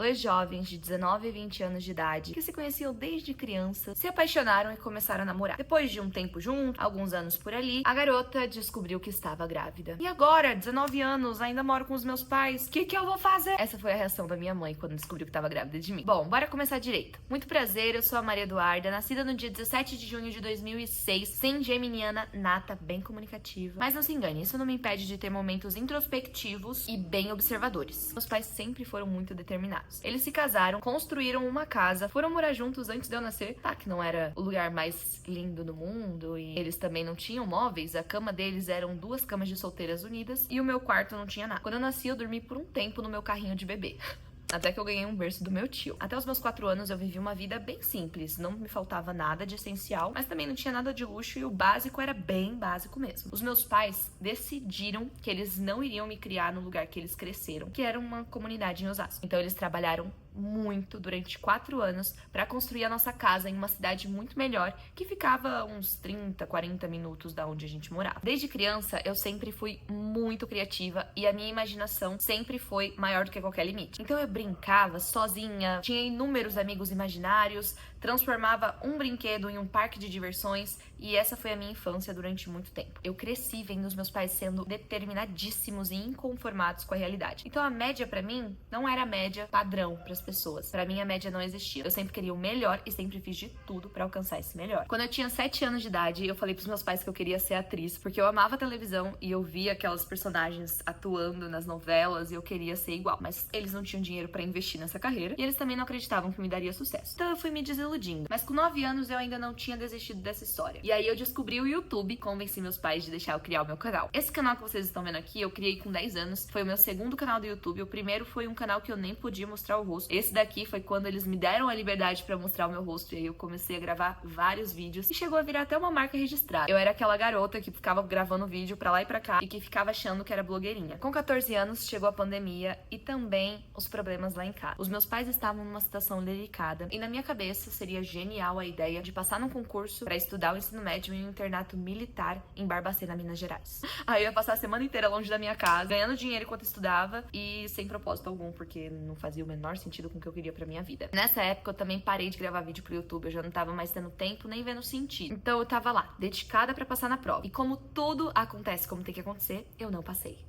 Dois jovens de 19 e 20 anos de idade que se conheciam desde criança, se apaixonaram e começaram a namorar. Depois de um tempo junto, alguns anos por ali, a garota descobriu que estava grávida. E agora, 19 anos, ainda moro com os meus pais. O que eu vou fazer? Essa foi a reação da minha mãe quando descobriu que estava grávida de mim. Bom, bora começar direito. Muito prazer, eu sou a Maria Eduarda, nascida no dia 17 de junho de 2006, sem geminiana nata, bem comunicativa. Mas não se engane, isso não me impede de ter momentos introspectivos e bem observadores. Meus pais sempre foram muito determinados. Eles se casaram, construíram uma casa, foram morar juntos antes de eu nascer. Tá, que não era o lugar mais lindo do mundo e eles também não tinham móveis. A cama deles eram duas camas de solteiras unidas e o meu quarto não tinha nada. Quando eu nasci, eu dormi por um tempo no meu carrinho de bebê. Até que eu ganhei um berço do meu tio. Até os meus 4 anos eu vivi uma vida bem simples. Não me faltava nada de essencial, mas também não tinha nada de luxo e o básico era bem básico mesmo. Os meus pais decidiram que eles não iriam me criar no lugar que eles cresceram, que era uma comunidade em Osasco. Então eles trabalharam muito durante 4 anos para construir a nossa casa em uma cidade muito melhor, que ficava uns 30, 40 minutos da onde a gente morava. Desde criança, eu sempre fui muito criativa e a minha imaginação sempre foi maior do que qualquer limite. Então eu brincava sozinha, tinha inúmeros amigos imaginários, transformava um brinquedo em um parque de diversões e essa foi a minha infância durante muito tempo. Eu cresci vendo os meus pais sendo determinadíssimos e inconformados com a realidade. Então a média pra mim não era a média padrão para as pessoas. Pra mim a média não existia. Eu sempre queria o melhor e sempre fiz de tudo pra alcançar esse melhor. Quando eu tinha 7 anos de idade, eu falei pros meus pais que eu queria ser atriz, porque eu amava televisão e eu via aquelas personagens atuando nas novelas e eu queria ser igual. Mas eles não tinham dinheiro pra investir nessa carreira e eles também não acreditavam que me daria sucesso. Então eu fui me desiludindo. Mas com 9 anos eu ainda não tinha desistido dessa história. E aí eu descobri o YouTube, convenci meus pais de deixar eu criar o meu canal. Esse canal que vocês estão vendo aqui, eu criei com 10 anos. Foi o meu segundo canal do YouTube. O primeiro foi um canal que eu nem podia mostrar o rosto. Esse daqui foi quando eles me deram a liberdade pra mostrar o meu rosto. E aí eu comecei a gravar vários vídeos. E chegou a virar até uma marca registrada. Eu era aquela garota que ficava gravando vídeo pra lá e pra cá. E que ficava achando que era blogueirinha. Com 14 anos, chegou a pandemia. E também os problemas lá em casa. Os meus pais estavam numa situação delicada. E na minha cabeça, seria genial a ideia de passar num concurso pra estudar o ensino médio em um internato militar em Barbacena, Minas Gerais. Aí eu ia passar a semana inteira longe da minha casa, ganhando dinheiro enquanto estudava e sem propósito algum, porque não fazia o menor sentido com o que eu queria pra minha vida. Nessa época eu também parei de gravar vídeo pro YouTube, eu já não tava mais tendo tempo nem vendo sentido. Então eu tava lá, dedicada pra passar na prova. E como tudo acontece como tem que acontecer, eu não passei.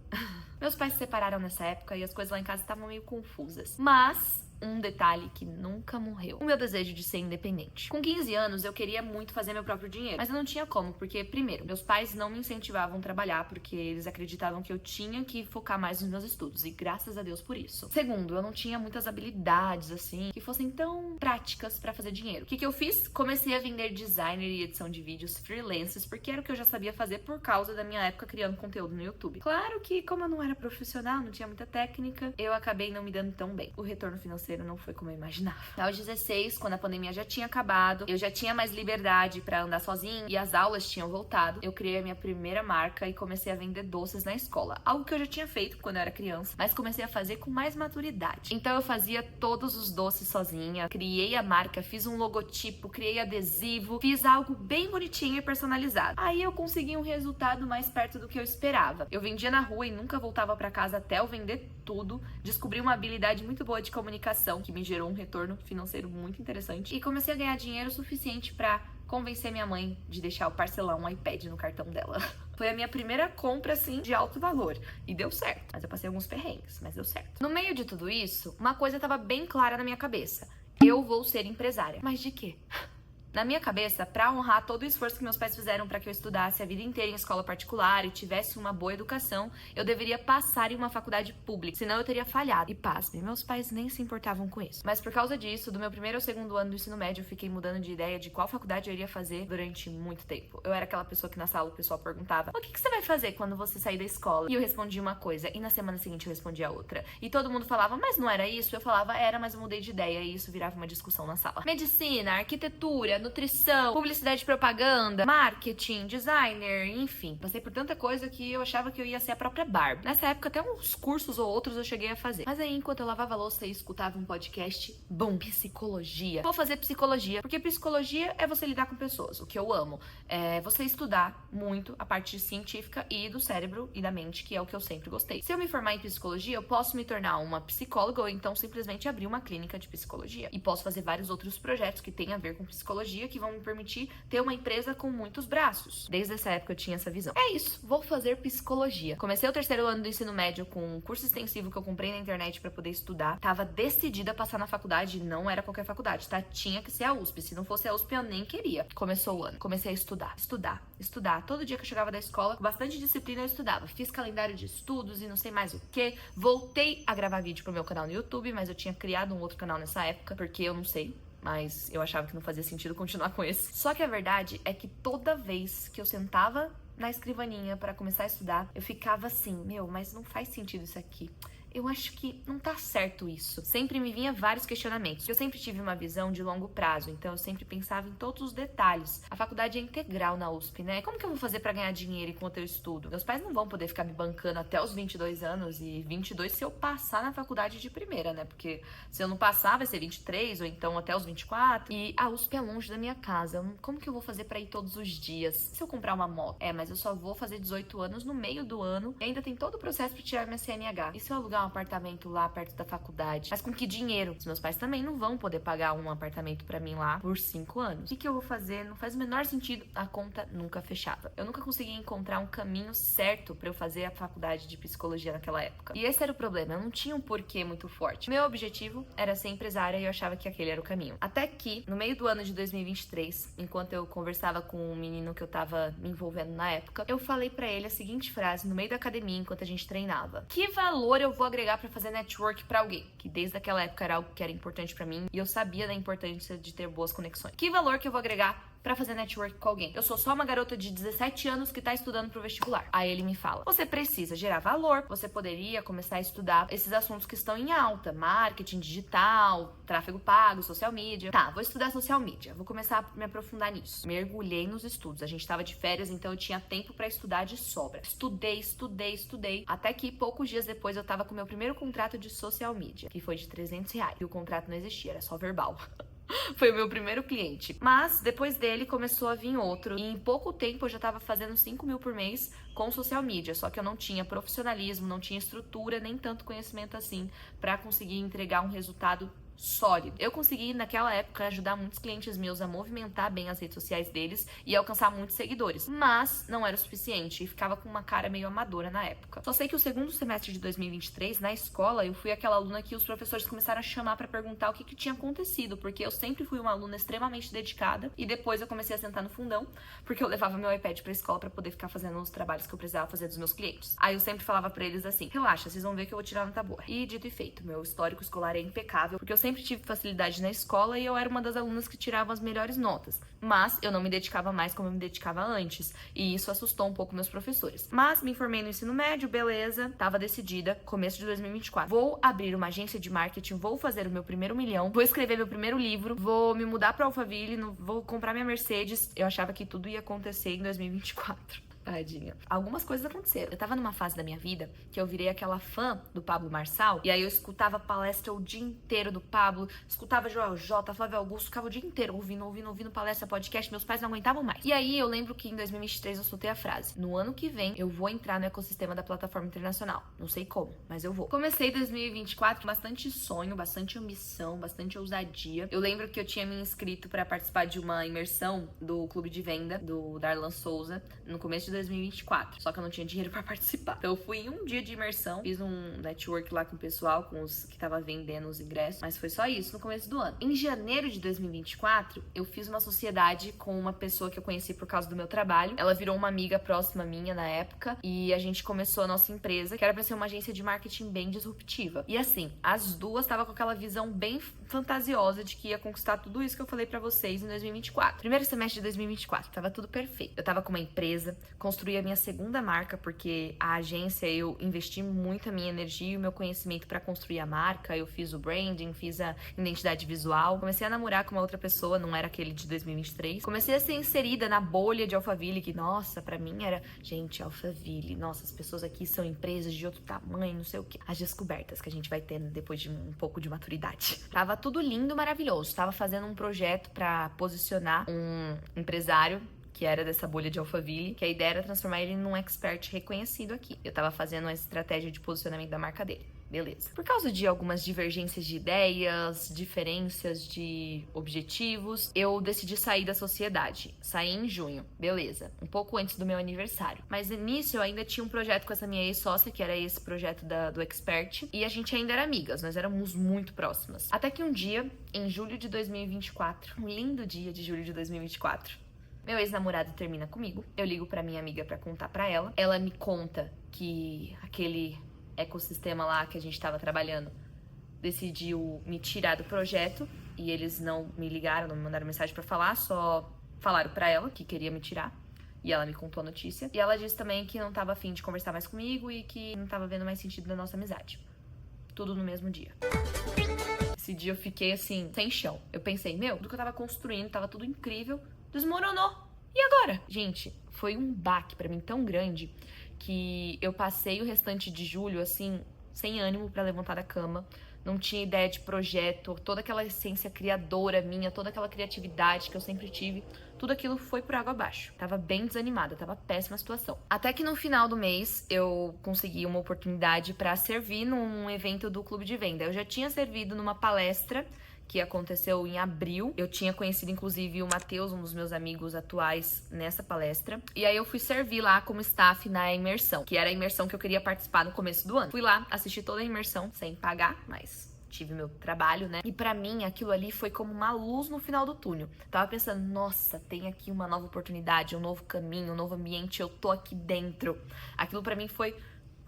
Meus pais se separaram nessa época e as coisas lá em casa estavam meio confusas. Mas um detalhe que nunca morreu: o meu desejo de ser independente. Com 15 anos, eu queria muito fazer meu próprio dinheiro, mas eu não tinha como, porque, primeiro, meus pais não me incentivavam a trabalhar, porque eles acreditavam que eu tinha que focar mais nos meus estudos, e graças a Deus por isso. Segundo, eu não tinha muitas habilidades, assim, que fossem tão práticas pra fazer dinheiro. O que eu fiz? Comecei a vender designer e edição de vídeos freelances, porque era o que eu já sabia fazer por causa da minha época criando conteúdo no YouTube. Claro que, como eu não era profissional, não tinha muita técnica, eu acabei não me dando tão bem. O retorno financeiro não foi como eu imaginava. Aos 16, quando a pandemia já tinha acabado, eu já tinha mais liberdade pra andar sozinha e as aulas tinham voltado, eu criei a minha primeira marca e comecei a vender doces na escola. Algo que eu já tinha feito quando eu era criança, mas comecei a fazer com mais maturidade. Então eu fazia todos os doces sozinha, criei a marca, fiz um logotipo, criei adesivo, fiz algo bem bonitinho e personalizado. Aí eu consegui um resultado mais perto do que eu esperava. Eu vendia na rua e nunca voltava pra casa até eu vender tudo. Descobri uma habilidade muito boa de comunicação que me gerou um retorno financeiro muito interessante e comecei a ganhar dinheiro suficiente pra convencer minha mãe de deixar eu parcelar um iPad no cartão dela. Foi a minha primeira compra, assim, de alto valor. E deu certo. Mas eu passei alguns perrengues, mas deu certo. No meio de tudo isso, uma coisa tava bem clara na minha cabeça: eu vou ser empresária. Mas de quê? Na minha cabeça, pra honrar todo o esforço que meus pais fizeram pra que eu estudasse a vida inteira em escola particular e tivesse uma boa educação, eu deveria passar em uma faculdade pública, senão eu teria falhado. E pasme, meus pais nem se importavam com isso. Mas por causa disso, do meu primeiro ao segundo ano do ensino médio, eu fiquei mudando de ideia de qual faculdade eu iria fazer durante muito tempo. Eu era aquela pessoa que na sala o pessoal perguntava: o que você vai fazer quando você sair da escola? E eu respondia uma coisa, e na semana seguinte eu respondia outra. E todo mundo falava: mas não era isso? Eu falava: era, mas eu mudei de ideia, e isso virava uma discussão na sala. Medicina, arquitetura, nutrição, publicidade e propaganda, marketing, designer, enfim. Passei por tanta coisa que eu achava que eu ia ser a própria Barbie. Nessa época, até uns cursos ou outros eu cheguei a fazer. Mas aí, enquanto eu lavava a louça e escutava um podcast, bom, psicologia. Vou fazer psicologia, porque psicologia é você lidar com pessoas. O que eu amo é você estudar muito a parte científica e do cérebro e da mente, que é o que eu sempre gostei. Se eu me formar em psicologia, eu posso me tornar uma psicóloga ou então simplesmente abrir uma clínica de psicologia. E posso fazer vários outros projetos que têm a ver com psicologia, que vão me permitir ter uma empresa com muitos braços. Desde essa época eu tinha essa visão. É isso, vou fazer psicologia. Comecei o terceiro ano do ensino médio com um curso extensivo que eu comprei na internet pra poder estudar. Tava decidida a passar na faculdade, não era qualquer faculdade, tá? Tinha que ser a USP. Se não fosse a USP, eu nem queria. Começou o ano. Comecei a estudar. Todo dia que eu chegava da escola, com bastante disciplina eu estudava. Fiz calendário de estudos e não sei mais o que. Voltei a gravar vídeo pro meu canal no YouTube, mas eu tinha criado um outro canal nessa época, porque eu não sei, mas eu achava que não fazia sentido continuar com esse. Só que a verdade é que toda vez que eu sentava na escrivaninha pra começar a estudar, eu ficava assim, mas não faz sentido isso aqui. Eu acho que não tá certo isso. Sempre me vinha vários questionamentos. Eu sempre tive uma visão de longo prazo, então eu sempre pensava em todos os detalhes. A faculdade é integral na USP, né? Como que eu vou fazer pra ganhar dinheiro enquanto eu estudo? Meus pais não vão poder ficar me bancando até os 22 anos e 22 se eu passar na faculdade de primeira, né? Porque se eu não passar vai ser 23 ou então até os 24. E a USP é longe da minha casa. Como que eu vou fazer pra ir todos os dias? Se eu comprar uma moto? Mas eu só vou fazer 18 anos no meio do ano e ainda tem todo o processo pra tirar minha CNH. E se eu alugar um apartamento lá perto da faculdade? Mas com que dinheiro? Os meus pais também não vão poder pagar um apartamento pra mim lá por 5 anos. O que eu vou fazer? Não faz o menor sentido. A conta nunca fechava. Eu nunca consegui encontrar um caminho certo pra eu fazer a faculdade de psicologia naquela época. E esse era o problema. Eu não tinha um porquê muito forte. Meu objetivo era ser empresária e eu achava que aquele era o caminho. Até que, no meio do ano de 2023, enquanto eu conversava com um menino que eu tava me envolvendo na época, eu falei pra ele a seguinte frase no meio da academia enquanto a gente treinava: que valor eu vou agregar pra fazer network pra alguém? Que desde aquela época era algo que era importante pra mim e eu sabia da importância de ter boas conexões. Que valor que eu vou agregar pra fazer network com alguém? Eu sou só uma garota de 17 anos que tá estudando pro vestibular. Aí ele me fala: você precisa gerar valor, você poderia começar a estudar esses assuntos que estão em alta, marketing digital, tráfego pago, social media. Tá, vou estudar social media, vou começar a me aprofundar nisso. Mergulhei nos estudos, a gente tava de férias, então eu tinha tempo pra estudar de sobra. Estudei, até que poucos dias depois eu tava com meu primeiro contrato de social media, que foi de R$300, e o contrato não existia, era só verbal. Foi o meu primeiro cliente. Mas depois dele começou a vir outro. E em pouco tempo eu já tava fazendo 5 mil por mês com social media. Só que eu não tinha profissionalismo, não tinha estrutura, nem tanto conhecimento assim pra conseguir entregar um resultado sólido. Eu consegui, naquela época, ajudar muitos clientes meus a movimentar bem as redes sociais deles e alcançar muitos seguidores. Mas não era o suficiente e ficava com uma cara meio amadora na época. Só sei que o segundo semestre de 2023, na escola, eu fui aquela aluna que os professores começaram a chamar pra perguntar o que tinha acontecido, porque eu sempre fui uma aluna extremamente dedicada e depois eu comecei a sentar no fundão, porque eu levava meu iPad pra escola pra poder ficar fazendo os trabalhos que eu precisava fazer dos meus clientes. Aí eu sempre falava pra eles assim: relaxa, vocês vão ver que eu vou tirar nota boa. E dito e feito, meu histórico escolar é impecável, porque eu sempre tive facilidade na escola e eu era uma das alunas que tirava as melhores notas. Mas eu não me dedicava mais como eu me dedicava antes, e isso assustou um pouco meus professores. Mas me informei no ensino médio, beleza, tava decidida, começo de 2024. Vou abrir uma agência de marketing, vou fazer o meu primeiro milhão, vou escrever meu primeiro livro, vou me mudar pra Alphaville, vou comprar minha Mercedes. Eu achava que tudo ia acontecer em 2024. Tadinha. Algumas coisas aconteceram. Eu tava numa fase da minha vida que eu virei aquela fã do Pablo Marçal, e aí eu escutava palestra o dia inteiro do Pablo, escutava Joel J, Flávio Augusto, ficava o dia inteiro ouvindo palestra, podcast, meus pais não aguentavam mais. E aí eu lembro que em 2023 eu soltei a frase: no ano que vem eu vou entrar no ecossistema da plataforma internacional. Não sei como, mas eu vou. Comecei 2024 com bastante sonho, bastante ambição, bastante ousadia. Eu lembro que eu tinha me inscrito pra participar de uma imersão do Clube de Venda, do Darlan Souza, no começo de 2024, só que eu não tinha dinheiro pra participar. Então eu fui em um dia de imersão, fiz um network lá com o pessoal, com os que tava vendendo os ingressos, mas foi só isso no começo do ano. Em janeiro de 2024, eu fiz uma sociedade com uma pessoa que eu conheci por causa do meu trabalho. Ela virou uma amiga próxima minha na época e a gente começou a nossa empresa, que era pra ser uma agência de marketing bem disruptiva. E assim, as duas estavam com aquela visão bem fantasiosa de que ia conquistar tudo isso que eu falei pra vocês em 2024. Primeiro semestre de 2024, tava tudo perfeito. Eu tava com uma empresa, construir a minha segunda marca, porque a agência eu investi muito a minha energia e o meu conhecimento pra construir a marca. Eu fiz o branding, fiz a identidade visual. Comecei a namorar com uma outra pessoa, não era aquele de 2023. Comecei a ser inserida na bolha de Alphaville, que, nossa, pra mim era, gente, Alphaville, nossa, as pessoas aqui são empresas de outro tamanho, não sei o quê. As descobertas que a gente vai tendo depois de um pouco de maturidade. Tava tudo lindo, maravilhoso. Tava fazendo um projeto pra posicionar um empresário que era dessa bolha de Alphaville, que a ideia era transformar ele num expert reconhecido aqui. Eu tava fazendo uma estratégia de posicionamento da marca dele. Beleza. Por causa de algumas divergências de ideias, diferenças de objetivos, eu decidi sair da sociedade. Saí em junho. Beleza. Um pouco antes do meu aniversário. Mas no início eu ainda tinha um projeto com essa minha ex-sócia, que era esse projeto do Expert. E a gente ainda era amigas. Nós éramos muito próximas. Até que um dia, em julho de 2024, um lindo dia de julho de 2024, meu ex-namorado termina comigo. Eu ligo pra minha amiga pra contar pra ela. Ela me conta que aquele ecossistema lá que a gente tava trabalhando decidiu me tirar do projeto. E eles não me ligaram, não me mandaram mensagem pra falar, só falaram pra ela que queria me tirar. E ela me contou a notícia. E ela disse também que não tava afim de conversar mais comigo e que não tava vendo mais sentido na nossa amizade. Tudo no mesmo dia. Esse dia eu fiquei assim, sem chão. Eu pensei, meu, tudo que eu tava construindo, tava tudo incrível, desmoronou. E agora? Gente, foi um baque pra mim tão grande que eu passei o restante de julho, assim, sem ânimo pra levantar da cama. Não tinha ideia de projeto, toda aquela essência criadora minha, toda aquela criatividade que eu sempre tive, tudo aquilo foi por água abaixo. Tava bem desanimada, tava péssima a situação. Até que no final do mês eu consegui uma oportunidade pra servir num evento do Clube de Venda. Eu já tinha servido numa palestra que aconteceu em abril. Eu tinha conhecido, inclusive, o Matheus, um dos meus amigos atuais, nessa palestra. E aí eu fui servir lá como staff na imersão, que era a imersão que eu queria participar no começo do ano. Fui lá, assisti toda a imersão, sem pagar, mas tive meu trabalho, né? E pra mim, aquilo ali foi como uma luz no final do túnel. Tava pensando, nossa, tem aqui uma nova oportunidade, um novo caminho, um novo ambiente, eu tô aqui dentro. Aquilo pra mim foi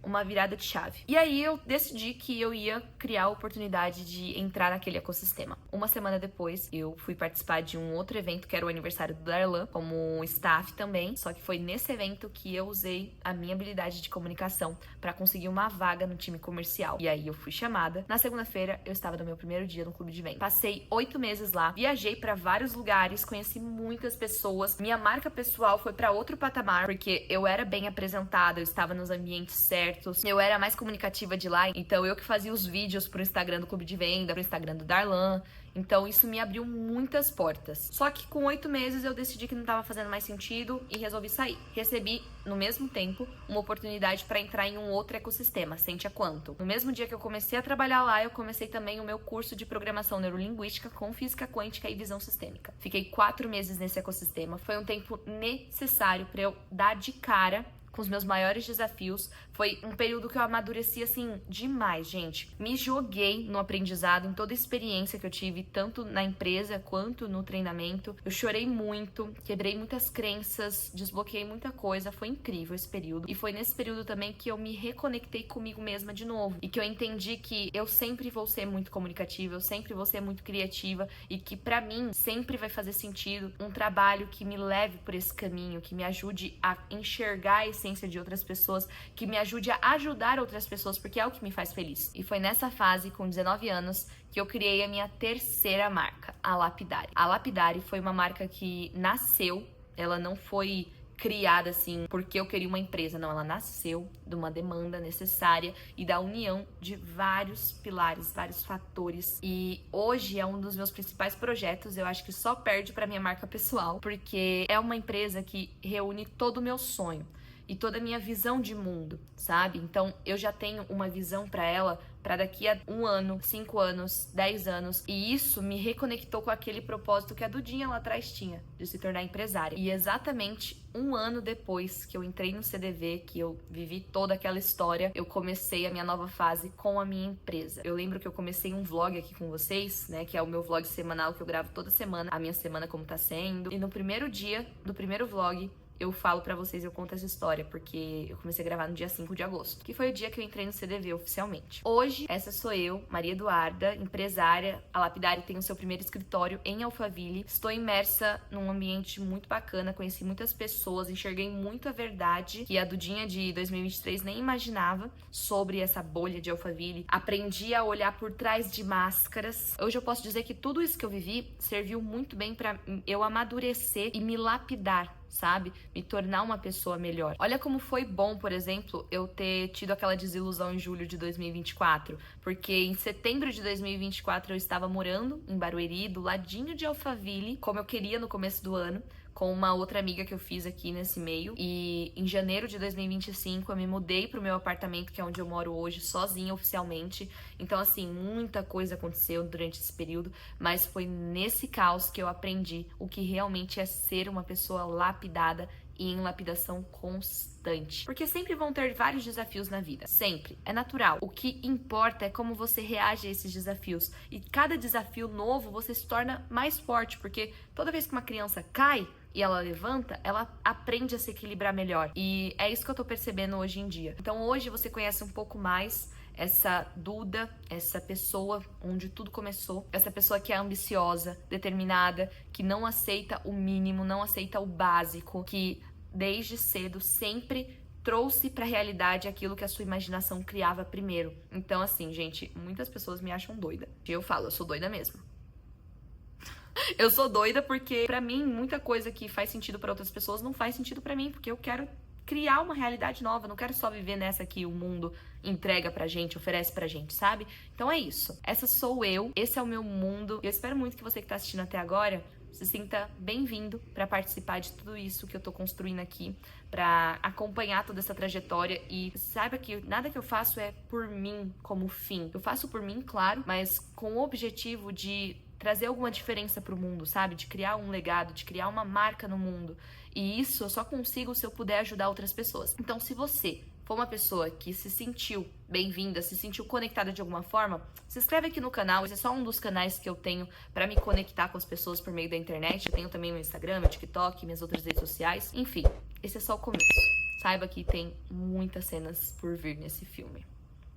uma virada de chave. E aí eu decidi que eu ia criar a oportunidade de entrar naquele ecossistema. Uma semana depois, eu fui participar de um outro evento, que era o aniversário do Darlan, como staff também. Só que foi nesse evento que eu usei a minha habilidade de comunicação para conseguir uma vaga no time comercial. E aí eu fui chamada. Na segunda-feira, eu estava no meu primeiro dia no Clube de Venda. Passei 8 meses lá, viajei para vários lugares, conheci muitas pessoas. Minha marca pessoal foi para outro patamar, porque eu era bem apresentada, eu estava nos ambientes certos. Eu era mais comunicativa de lá, então eu que fazia os vídeos pro Instagram do Clube de Venda, pro Instagram do Darlan. Então isso me abriu muitas portas. Só que com 8 meses eu decidi que não estava fazendo mais sentido e resolvi sair. Recebi, no mesmo tempo, uma oportunidade para entrar em um outro ecossistema, Sentia Quanto. No mesmo dia que eu comecei a trabalhar lá, eu comecei também o meu curso de programação neurolinguística com física quântica e visão sistêmica. Fiquei 4 meses nesse ecossistema. Foi um tempo necessário para eu dar de cara com os meus maiores desafios. Foi um período que eu amadureci, assim, demais, gente. Me joguei no aprendizado, em toda a experiência que eu tive, tanto na empresa quanto no treinamento. Eu chorei muito, quebrei muitas crenças, desbloqueei muita coisa. Foi incrível esse período. E foi nesse período também que eu me reconectei comigo mesma de novo. E que eu entendi que eu sempre vou ser muito comunicativa, eu sempre vou ser muito criativa e que pra mim sempre vai fazer sentido um trabalho que me leve por esse caminho, que me ajude a enxergar a essência de outras pessoas, que me ajude a ajudar outras pessoas, porque é o que me faz feliz. E foi nessa fase, com 19 anos, que eu criei a minha terceira marca, a Lapidari. A Lapidari foi uma marca que nasceu, ela não foi criada assim porque eu queria uma empresa, não, ela nasceu de uma demanda necessária e da união de vários pilares, vários fatores, e hoje é um dos meus principais projetos. Eu acho que só perde para minha marca pessoal, porque é uma empresa que reúne todo o meu sonho e toda a minha visão de mundo, sabe? Então eu já tenho uma visão para ela para daqui a 1 ano, 5 anos, 10 anos, e isso me reconectou com aquele propósito que a Dudinha lá atrás tinha, de se tornar empresária. E exatamente 1 ano depois que eu entrei no CDV, que eu vivi toda aquela história, eu comecei a minha nova fase com a minha empresa. Eu lembro que eu comecei um vlog aqui com vocês, né, que é o meu vlog semanal que eu gravo toda semana, a minha semana como tá sendo. E no primeiro dia do primeiro vlog, eu falo pra vocês, eu conto essa história, porque eu comecei a gravar no dia 5 de agosto, que foi o dia que eu entrei no CDV oficialmente. Hoje, essa sou eu, Maria Eduarda, empresária. A Lapidari tem o seu primeiro escritório em Alphaville. Estou imersa num ambiente muito bacana, conheci muitas pessoas, enxerguei muito a verdade que a Dudinha de 2023 nem imaginava sobre essa bolha de Alphaville. Aprendi a olhar por trás de máscaras. Hoje eu posso dizer que tudo isso que eu vivi serviu muito bem pra eu amadurecer e me lapidar, sabe? Me tornar uma pessoa melhor. Olha como foi bom, por exemplo, eu ter tido aquela desilusão em julho de 2024, porque em setembro de 2024 eu estava morando em Barueri, do ladinho de Alphaville, como eu queria no começo do ano, com uma outra amiga que eu fiz aqui nesse meio. E em janeiro de 2025 eu me mudei pro meu apartamento, que é onde eu moro hoje, sozinha oficialmente. Então, assim, muita coisa aconteceu durante esse período, mas foi nesse caos que eu aprendi o que realmente é ser uma pessoa lapidada e em lapidação constante. Porque sempre vão ter vários desafios na vida. Sempre. É natural. O que importa é como você reage a esses desafios. E cada desafio novo você se torna mais forte, porque toda vez que uma criança cai e ela levanta, ela aprende a se equilibrar melhor. E é isso que eu tô percebendo hoje em dia. Então hoje você conhece um pouco mais essa Duda, essa pessoa onde tudo começou, essa pessoa que é ambiciosa, determinada, que não aceita o mínimo, não aceita o básico, que desde cedo sempre trouxe pra realidade aquilo que a sua imaginação criava primeiro. Então, assim, gente, muitas pessoas me acham doida. E eu falo, eu sou doida mesmo. Eu sou doida porque, pra mim, muita coisa que faz sentido pra outras pessoas não faz sentido pra mim, porque eu quero criar uma realidade nova, eu não quero só viver nessa que o mundo entrega pra gente, oferece pra gente, sabe? Então é isso. Essa sou eu, esse é o meu mundo. Eu espero muito que você que tá assistindo até agora se sinta bem-vindo pra participar de tudo isso que eu tô construindo aqui, pra acompanhar toda essa trajetória e saiba que nada que eu faço é por mim como fim. Eu faço por mim, claro, mas com o objetivo de trazer alguma diferença pro mundo, sabe? De criar um legado, de criar uma marca no mundo. E isso eu só consigo se eu puder ajudar outras pessoas. Então, se você for uma pessoa que se sentiu bem-vinda, se sentiu conectada de alguma forma, se inscreve aqui no canal. Esse é só um dos canais que eu tenho pra me conectar com as pessoas por meio da internet. Eu tenho também meu Instagram, meu TikTok, minhas outras redes sociais. Enfim, esse é só o começo. Saiba que tem muitas cenas por vir nesse filme.